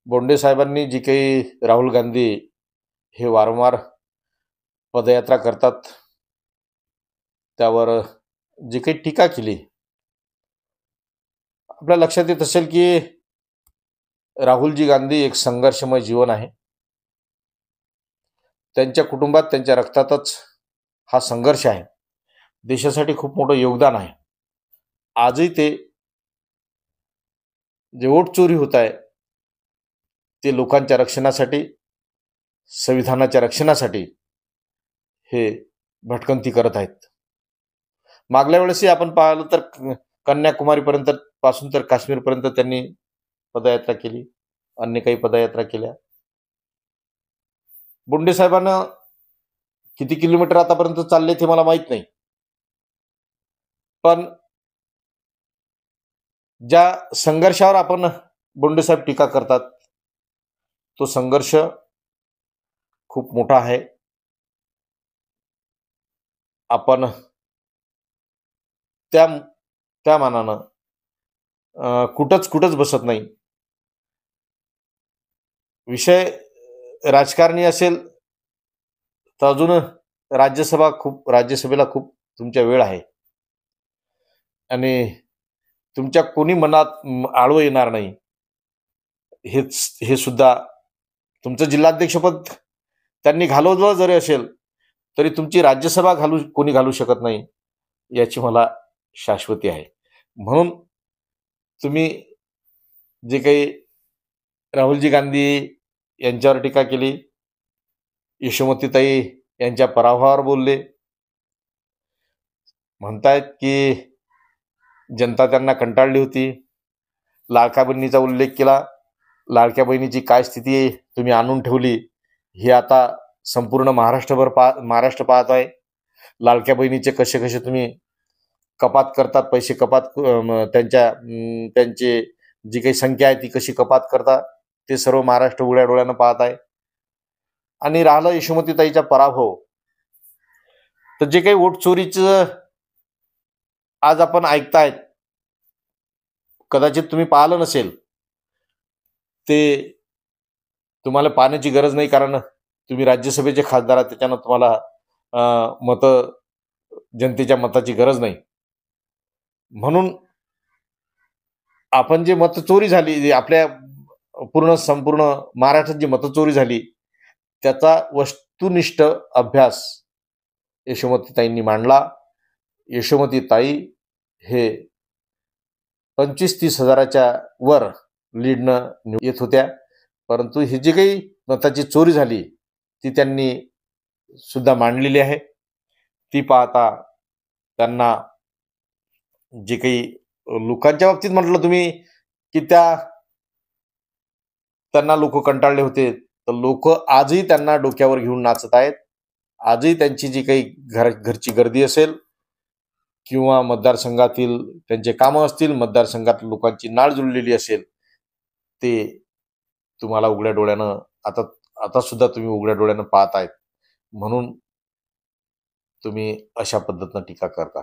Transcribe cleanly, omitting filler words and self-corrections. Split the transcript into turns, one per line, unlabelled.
बोंडे साहेबांनी जी काही राहुल गांधी हे वारंवार पदयात्रा करतात त्यावर जी काही टीका केली, आपल्या लक्षात येत असेल की राहुलजी गांधी एक संघर्षमय जीवन आहे. त्यांच्या कुटुंबात त्यांच्या रक्तातच हा संघर्ष आहे. देशासाठी खूप मोठं योगदान आहे. आजही ते जे वोट चोरी होत आहे ते लोकांच्या रक्षणासाठी, संविधानाच्या रक्षणासाठी हे भटकंती करत आहेत. मागल्या वेळेसही आपण पाहिलं तर कन्याकुमारीपर्यंत पासून तर काश्मीरपर्यंत त्यांनी पदयात्रा केली, अन्य काही पदयात्रा केल्या. बोंडे साहेबांना किती किलोमीटर आतापर्यंत चालले ते मला माहित नाही, पण ज्या संघर्षावर आपण बोंडे साहेब टीका करतात तो संघर्ष खूप मोठा आहे. आपण त्या मानानं कुठंच बसत नाही. विषय राजकारणी असेल तर अजून राज्यसभेला खूप तुमच्या वेळ आहे आणि तुमच्या कोणी मनात आळवं येणार नाही. हे सुद्धा तुमचं जिल्हाध्यक्षपद त्यांनी घालवलं जरी असेल तरी तुमची राज्यसभा कोणी घालू शकत नाही याची मला शाश्वती आहे. म्हणून तुम्ही जे काही राहुलजी गांधी यांच्यावर टीका केली, यशोमतीताई यांच्या पराभवावर बोलले, म्हणतायत की जनता त्यांना कंटाळली होती. लाडक्या बहिणीचा उल्लेख केला. लाडक्या बहिणीची काय स्थिती आहे तुम्ही आणून ठेवली हे आता संपूर्ण महाराष्ट्र पाहत आहे. लाडक्या बहिणीचे कसे तुम्ही कपात करतात, पैसे कपात त्यांचे जी काही संख्या आहे ती कशी कपात करता ते सर्व महाराष्ट्र उघड्या डोळ्यानं पाहत आहे. आणि राहिलं यशोमतीताईचा पराभव, तर जे काही वोट चोरीचं आज आपण ऐकतायत, कदाचित तुम्ही पाहिलं नसेल, ते तुम्हाला पाहण्याची गरज नाही, कारण तुम्ही राज्यसभेचे खासदार आहात, त्याच्यानं तुम्हाला जनतेच्या मताची गरज नाही. म्हणून आपण जे मतचोरी झाली, आपल्या संपूर्ण महाराष्ट्रात जी मतचोरी झाली त्याचा वस्तुनिष्ठ अभ्यास यशोमतीताईंनी मांडला. यशोमतीताई हे 25-30 हजाराच्या वर लीडनं येत होत्या, परंतु ही जी काही मताची चोरी झाली ती त्यांनी सुद्धा मांडलेली आहे. ती पाहता त्यांना जे काही लोकांच्या बाबतीत म्हटलं तुम्ही की त्यांना लोक कंटाळले होते, तर लोक आजही त्यांना डोक्यावर घेऊन नाचत आहेत. आजही त्यांची जी काही घरची गर्दी असेल किंवा मतदारसंघातील त्यांचे कामं असतील, मतदारसंघात लोकांची नाळ जुळलेली असेल, ते तुम्हाला उघड्या डोळ्यानं आता सुद्धा तुम्ही उघड्या डोळ्यानं पाहत आहेत. म्हणून तुम्ही अशा पद्धतीनं टीका करता.